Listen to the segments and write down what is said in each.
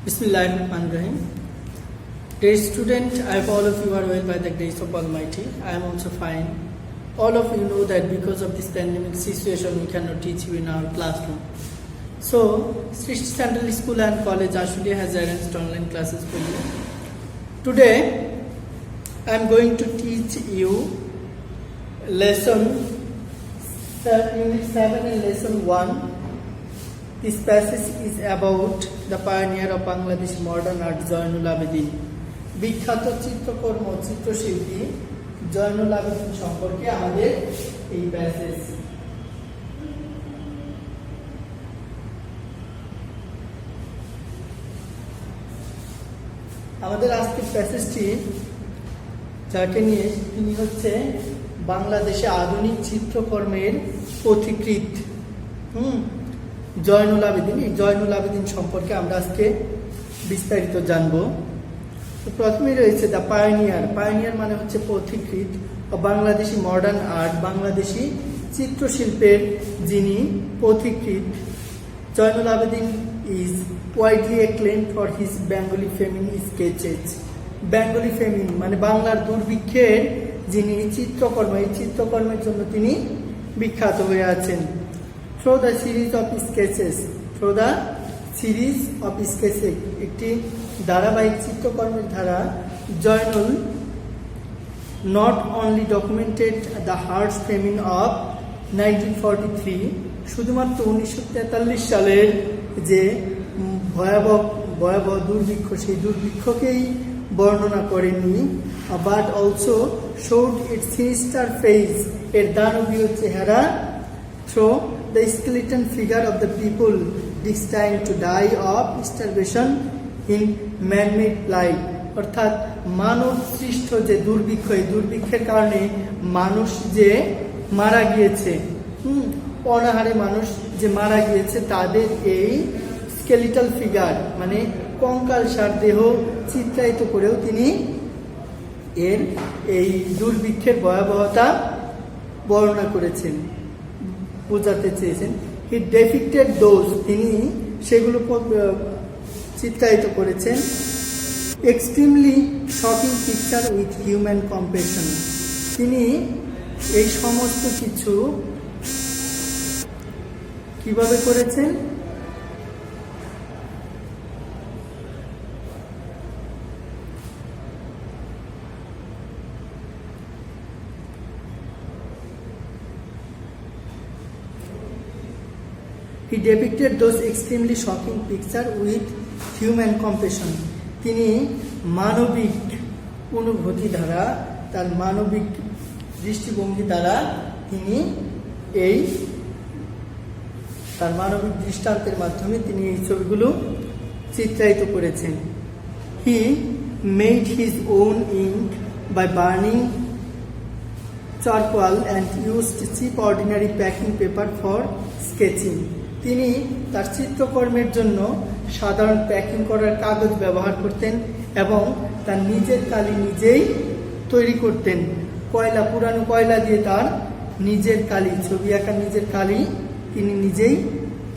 Bismillahirrahmanirrahim. Dear student, I hope all of you are well by the grace of Almighty. I am also fine. All of you know that because of this pandemic situation, we cannot teach you in our classroom. So, Srishti Central School and College Ashulia has arranged online classes for you. Today, I am going to teach you lesson Unit 7 and lesson 1. This passage is about the pioneer of Bangladesh modern art, Zainul Abidin. বিখ্যাত চিত্রকর্ম চিত্রশিল্পী জয়নুল আবেদিন সম্পর্কে আমাদের এই passage. আমাদের আজকের প্যাসেজটি যাকে নিয়ে তিনি হচ্ছে বাংলাদেশে আধুনিক চিত্রকর্মের পথিকৃৎ জয়নুল আবেদিন। এই জয়নুল আবেদিন সম্পর্কে আমরা আজকে বিস্তারিত জানব। প্রথমেই রয়েছে দ্য পায়োনিয়ার। পায়োনিয়ার মানে হচ্ছে পথিকৃৎ, বাংলাদেশি মডার্ন আর্ট, বাংলাদেশি চিত্রশিল্পের যিনি পথিকৃৎ। Zainul Abedin is widely acclaimed for his Bengali famine sketches. Bengali famine মানে বাংলার দুর্ভিক্ষের যিনি চিত্রকর্ম, এই চিত্রকর্মের জন্য তিনি বিখ্যাত হয়ে আছেন। Through the series of sketches, একটি ধারাবাহিক চিত্রকর্মের ধারা Zainul not only documented the harsh famine of 1943, শুধুমাত্র 1943 সালের যে ভয়াবহ দুর্ভিক্ষ, সেই দুর্ভিক্ষকেই বর্ণনা করেননি, but also showed its sinister face, এর দানবীয় চেহারা, through the skeleton figure of the people destined to die of starvation in man-made plight, অর্থাৎ মানব সৃষ্ট যে দুর্ভিক্ষ, এই দুর্ভিক্ষের কারণে মানুষ যে মারা গিয়েছে, অনাহারে মানুষ যে মারা গিয়েছে, তাদের এই স্কেলিটাল ফিগার মানে কঙ্কালসার দেহ চিত্রায়িত করেও তিনি এর এই দুর্ভিক্ষের ভয়াবহতা বর্ণনা করেছেন, বোঝাতে চেয়েছেন। হি ডেপিক্টেড দোজ, তিনি সেগুলো চিত্রায়িত করেছেন। Extremely shocking picture with human compassion, তিনি এই সমস্ত কিছু কিভাবে করেছেন? He depicted those extremely shocking pictures with human compassion. তিনি মানবিক অনুভূতি দ্বারা, তার মানবিক দৃষ্টিভঙ্গি দ্বারা তিনি তার মানবিক দৃষ্টান্তের মাধ্যমে তিনি এই ছবিগুলো চিত্রায়িত করেছেন। He made his own ink by burning charcoal and used cheap ordinary packing paper for sketching. তিনি তার চিত্রকর্মের জন্য সাধারণ প্যাকিং করার কাগজ ব্যবহার করতেন এবং তার নিজের কালি নিজেই তৈরি করতেন। পুরানো কয়লা দিয়ে তার নিজের কালি, ছবি আঁকা নিজের কালি তিনি নিজেই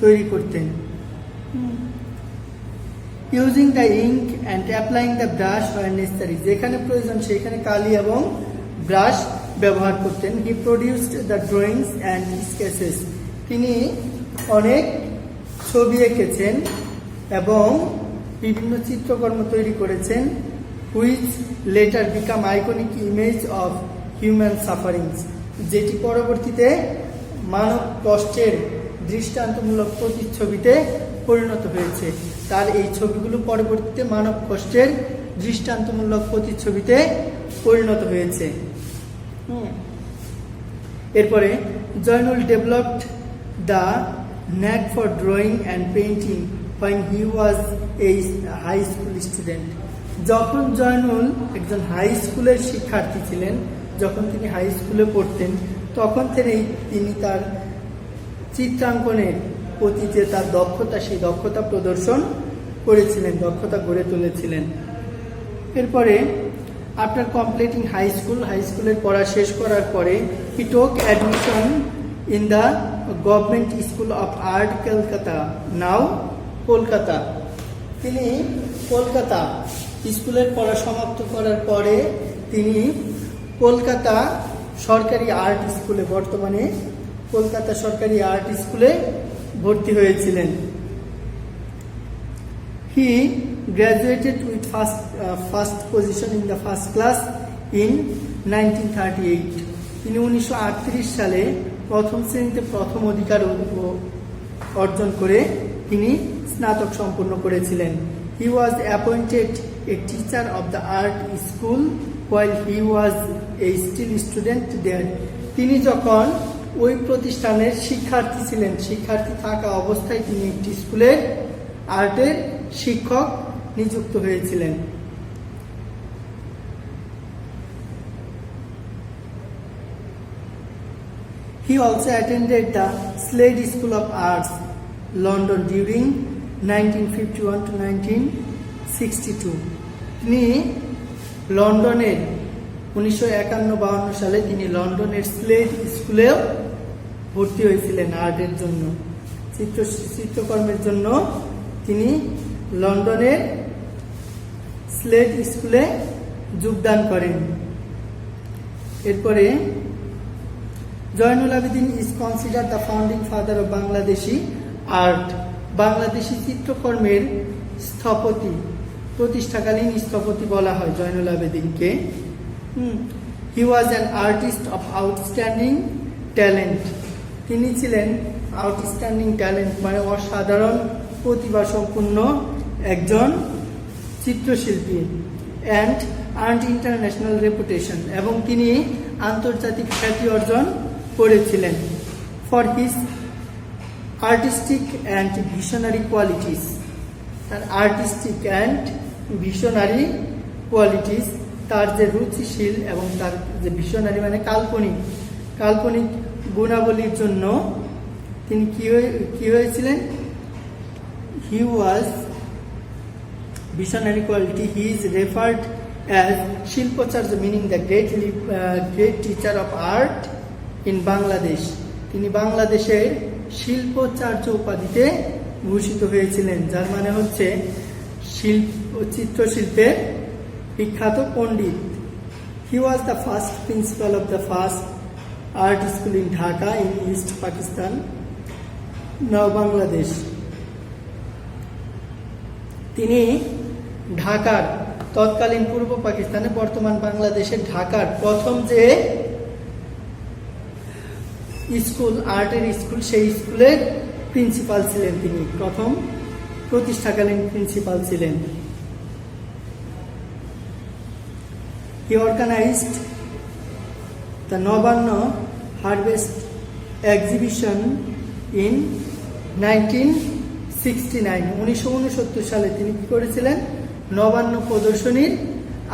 তৈরি করতেন। Using the ink and applying the brush where necessary, যেখানে প্রয়োজন সেখানে কালি এবং ব্রাশ ব্যবহার করতেন। He produced the drawings and sketches, তিনি অনেক ছবি এঁকেছেন এবং বিভিন্ন চিত্রকর্ম তৈরি করেছেন। Which later became iconic image of human sufferings, যেটি পরবর্তীতে মানব কষ্টের দৃষ্টান্তমূলক প্রতিচ্ছবিতে পরিণত হয়েছে। তার এই ছবিগুলো পরবর্তীতে মানব কষ্টের দৃষ্টান্তমূলক প্রতিচ্ছবিতে পরিণত হয়েছে। এরপরে Zainul developed the knack for drawing and painting when he was a high school student. যখন জয়নুল একজন হাই স্কুলের শিক্ষার্থী ছিলেন, যখন তিনি হাই স্কুলে পড়তেন, তখন তিনি তার চিত্রাঙ্কনের প্রতি যে তার দক্ষতা, সেই দক্ষতা প্রদর্শন করেছিলেন, দক্ষতা গড়ে তুলেছিলেন। এরপরে আফটার কমপ্লিটিং হাই স্কুলের পড়া শেষ করার পরে হি টোক admission in the Government School of Art, Kolkata, now Kolkata. তিনি কলকাতা স্কুলের পড়া সমাপ্ত করার পরে তিনি কলকাতা সরকারি আর্ট স্কুলে, বর্তমানে কলকাতা সরকারি আর্ট স্কুলে ভর্তি হয়েছিলেন। He graduated with first position in the first class in 1938। তিনি 1938 সালে প্রথম শ্রেণীতে প্রথম অধিকার অর্জন করে তিনি স্নাতক সম্পন্ন করেছিলেন। He was appointed a teacher of the art school while he was a still student there। তিনি যখন ওই প্রতিষ্ঠানের শিক্ষার্থী ছিলেন, শিক্ষার্থী থাকা অবস্থায় তিনি একটি স্কুলের আর্টের শিক্ষক নিযুক্ত হয়েছিলেন। He also attended the Slade School of Arts, London during 1951 to 1962। তিনি লন্ডনের 1951-52 সালে তিনি লন্ডনের স্লেড স্কুলেও ভর্তি হয়েছিলেন আর্টের জন্য, চিত্রকর্মের জন্য তিনি লন্ডনের স্লেড স্কুলে যোগদান করেন। এরপরে Zainul Abedin is consider the founding father of Bangladeshi art. Bangladeshi চিত্রকর্মের স্থপতি, প্রতিষ্ঠাকালীন স্থপতি বলা হয় জয়নুল আবেদিনকে। He was an artist of outstanding talent. তিনি ছিলেন আউটস্ট্যান্ডিং ট্যালেন্ট মানে অসাধারণ প্রতিভা সম্পন্ন একজন চিত্রশিল্পী। অ্যান্ড আর্নড ইন্টারন্যাশনাল রেপুটেশন, এবং তিনি আন্তর্জাতিক খ্যাতি অর্জন করেছিলেন for his artistic and visionary qualities. তার আর্টিস্টিক অ্যান্ড ভিশনারি কোয়ালিটিস, তার যে রুচিশীল এবং তার যে ভিশনারি মানে কাল্পনিক গুণাবলীর জন্য তিনি কি হয়েছিলেন? হি ওয়াজ visionary quality. He is referred as Shilpacharya, meaning the great teacher of art in Bangladesh. তিনি বাংলাদেশের শিল্পাচার্য উপাধিতে ভূষিত হয়েছিলেন, যার মানে হচ্ছে চিত্রশিল্পের বিখ্যাত পণ্ডিত। He was the first principal of the first art school in Dhaka in East Pakistan, now Bangladesh. তিনি ঢাকার, তৎকালীন পূর্ব পাকিস্তানে বর্তমান বাংলাদেশের ঢাকার প্রথম যে স্কুল, আর্টের স্কুল, সেই স্কুলের প্রিন্সিপাল ছিলেন। তিনি প্রথম প্রতিষ্ঠাকালীন প্রিন্সিপাল ছিলেন। He organized the Nabanna Harvest exhibition in 1969 সালে তিনি কি করেছিলেন? নবান্ন প্রদর্শনীর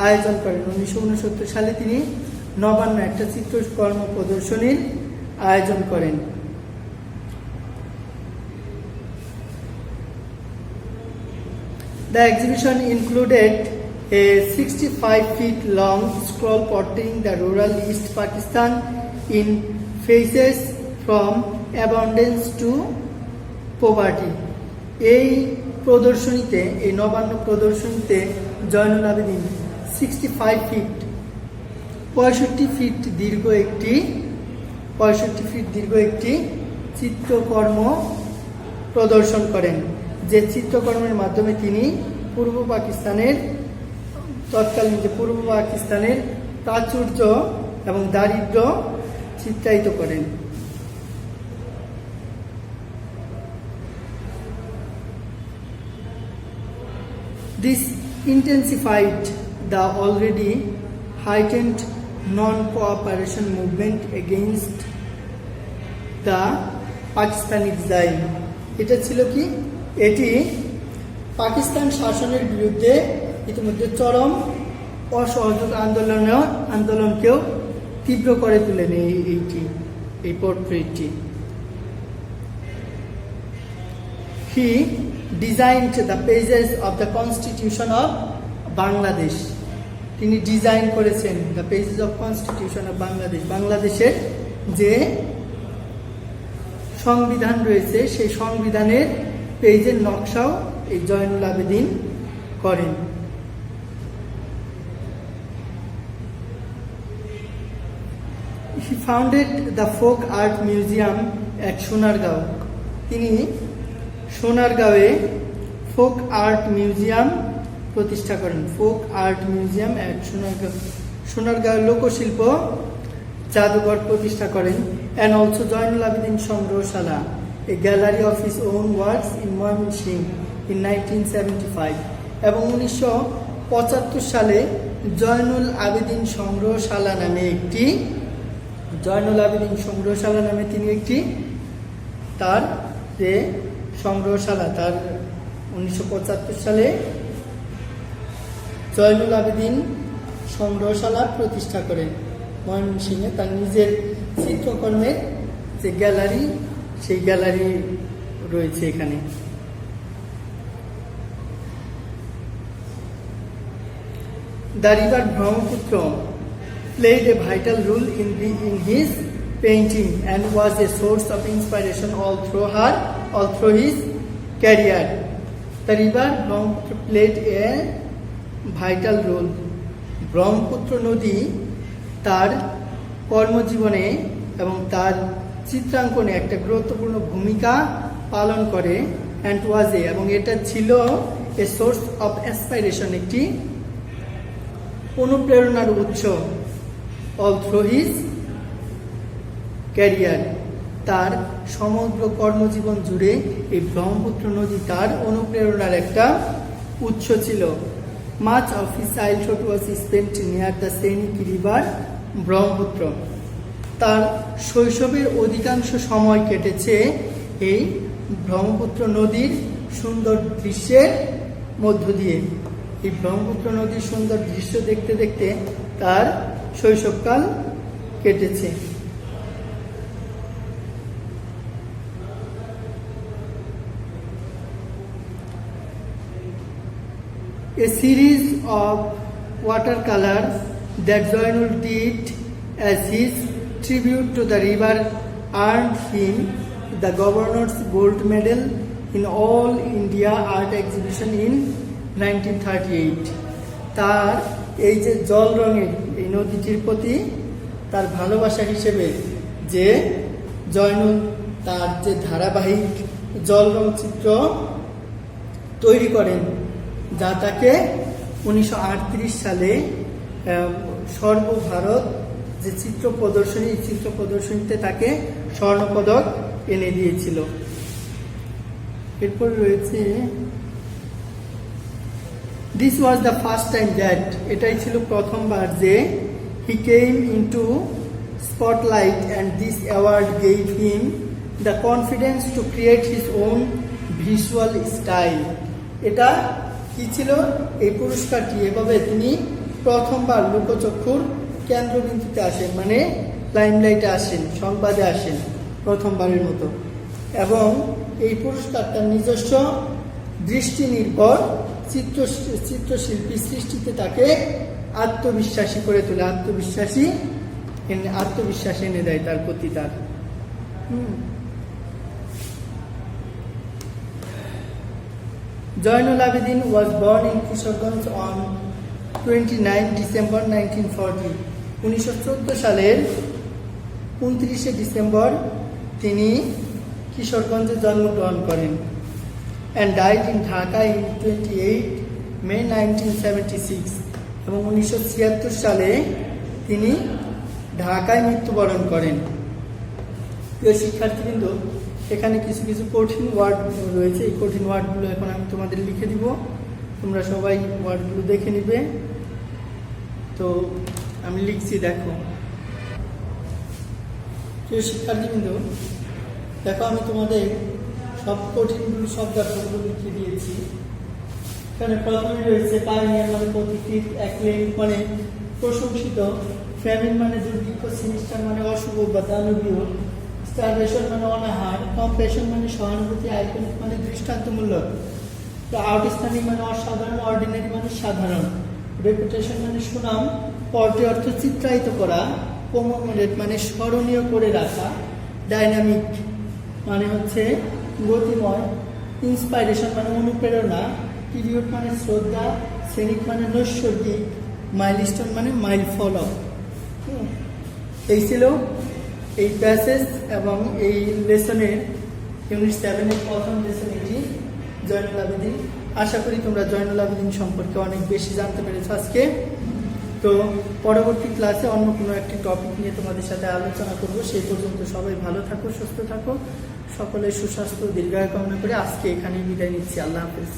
আয়োজন করেন। 1969 সালে তিনি নবান্ন একটা চিত্রকর্ম প্রদর্শনীর আয়োজন করেন। The exhibition included a 65 feet long scroll portraying the rural East Pakistan in phases from abundance to poverty। এই প্রদর্শনীতে, এই নবান্ন প্রদর্শনীতে জয়নুল আবেদিন 65 ফিট দীর্ঘ একটি চিত্রকর্ম প্রদর্শন করেন, যে চিত্রকর্মের মাধ্যমে তিনি তৎকালীন যে পূর্ব পাকিস্তানের প্রাচুর্য এবং দারিদ্র্য চিত্রায়িত করেন। This intensified the already heightened non-cooperation movement against the Pakistani exile। এটা ছিল কি? এটি পাকিস্তান শাসনের বিরুদ্ধে ইতিমধ্যে চরম অসহযোগ আন্দোলনকেও তীব্র করে তোলেন এই পোর্ট্রেটটি। He designed the pages of the Constitution of Bangladesh। তিনি ডিজাইন করেছেন the pages of Constitution of Bangladesh। বাংলাদেশের যে সংবিধান রয়েছে সেই সংবিধানের পেজের নকশাও এই জয়নুল আবেদিন করেন। He founded the Folk Art Museum at Sonargaon. তিনি সোনারগাঁওয়ে ফোক আর্ট মিউজিয়াম প্রতিষ্ঠা করেন। Folk art museum at Sonargaon লোকশিল্প জাদুঘর প্রতিষ্ঠা করেন। অ্যান্ড অলসো জয়নুল আবেদিন সংগ্রহশালা, a gallery of his own works in Mymensingh in 1975। এবং 1975 সালে জয়নুল আবেদিন সংগ্রহশালা নামে তিনি একটি তার যে সংগ্রহশালা, তার 1975 সালে জয়নুল আবেদিন সংগ্রহশালা প্রতিষ্ঠা করেন ময়মনসিংহে। তার নিজের চিত্রকর্মের যে গ্যালারি, সেই গ্যালারি রয়েছে এখানে। The river Brahmaputra played a vital role in his painting and was a source of inspiration all through his career. The river Brahmaputra played a vital role. Brahmaputra নদী তার কর্মজীবনে এবং তার চিত্রাঙ্কনে একটা গুরুত্বপূর্ণ ভূমিকা পালন করে। অ্যান্ড ওয়াজ এ, এবং এটা ছিল এ সোর্স অফ অ্যাসপাইরেশন, একটি অনুপ্রেরণার উৎস। অল থ্রু হিজ ক্যারিয়ার, তার সমগ্র কর্মজীবন জুড়ে এই ব্রহ্মপুত্র নদী তার অনুপ্রেরণার একটা উৎস ছিল। Much of his childhood was spent near the সৈনিক রিভার ব্রহ্মপুত্র। তার শৈশবের অধিকাংশ সময় কেটেছে এই ব্রহ্মপুত্র নদীর সুন্দর দৃশ্যের মধ্য দিয়ে। এই ব্রহ্মপুত্র নদীর সুন্দর দৃশ্য দেখতে দেখতে তার শৈশবকাল কেটেছে। A series of watercolors that Jainul did as his tribute to the river earned him the Governor's Gold Medal in All India Art Exhibition in 1938. তার এই যে জল রঙের এই নদীটির প্রতি তার ভালোবাসা হিসেবে যে জয়নুল তার যে ধারাবাহিক জল রং চিত্র তৈরি করেন, যা তাকে 1938 সালে সর্বভারত যে চিত্র প্রদর্শনী, এই চিত্র প্রদর্শনীতে তাকে স্বর্ণপদক এনে দিয়েছিল। এরপর রয়েছে this was the first time that, এটাই ছিল প্রথমবার যে he came into spotlight and this award gave him the confidence to create his own visual style. এটা কি ছিল? এই পুরস্কারটি এভাবে তিনি প্রথমবার লোকচক্ষুর কেন্দ্রবিন্দুতে আসেন, মানে লাইমলাইটে আসেন, সংবাদে আসেন প্রথমবারের মতো। এবং এই পুরস্কার তার নিজস্ব দৃষ্টি নির্ভর চিত্রশিল্পী সৃষ্টিতে তাকে আত্মবিশ্বাসী করে তোলে, আত্মবিশ্বাস এনে দেয় তার প্রতি তার। Jainul Abidin was born in Kishoreganj on 29 December 1940. 1914 সালের 29 ডিসেম্বর তিনি কিশোরগঞ্জে জন্মগ্রহণ করেন। and died in Dhaka in 28 May 1976. এবং 1976 সালে তিনি ঢাকায় মৃত্যুবরণ করেন। প্রিয় শিক্ষার্থীবৃন্দ, এখানে কিছু কিছু কঠিন ওয়ার্ড রয়েছে। এই কঠিন ওয়ার্ডগুলো এখন আমি তোমাদের লিখে দিব, তোমরা সবাই ওয়ার্ডগুলো দেখে নিবে। তো আমি লিখছি, দেখো। প্রিয় শিক্ষার্থীবৃন্দ, দেখো আমি তোমাদের সব কঠিনগুলো শব্দার্থগুলো লিখে দিয়েছি। এখানে প্রথমে রয়েছে পাইনিয়ার মানে পথিকৃৎ, অ্যাক্লেইমড মানে প্রশংসিত, ফ্যামিন মানে দুর্ভিক্ষ, সিনিস্টার মানে অশুভ বা দানবীয়, স্টারভেশন মানে অনাহার, কম্প্যাশন মানে সহানুভূতি, আইকনিক মানে দৃষ্টান্তমূলক, আউটস্ট্যান্ডিং মানে অসাধারণ, অর্ডিনারি মানে সাধারণ, রেপুটেশন মানে সুনাম, পর্টে অর্থ চিত্রায়িত করা, কমেমোরেট মানে স্মরণীয় করে রাখা, ডাইনামিক মানে হচ্ছে গতিময়, ইন্সপাইরেশন মানে অনুপ্রেরণা, পিরিয়ড মানে শ্রদ্ধা, শ্রেণিক মানে নৈসর্গিক, মাইলস্টোন মানে মাইল ফলো। এই ছিল এই প্যাসেজ এবং এই লেসনের ইউনিট 7-এর প্রথম লেসন এটি জয়নুল আবেদিন। আশা করি তোমরা জয়নুল আবেদিন সম্পর্কে অনেক বেশি জানতে পেরেছো আজকে। তো পরবর্তী ক্লাসে অন্য কোনো একটি টপিক নিয়ে তোমাদের সাথে আলোচনা করব। সেই পর্যন্ত সবাই ভালো থাকো, সুস্থ থাকো, সকলের সুস্বাস্থ্য দীর্ঘায়ু কামনা করে আজকে এখানেই বিদায় নিচ্ছি। আল্লাহ হাফেজ।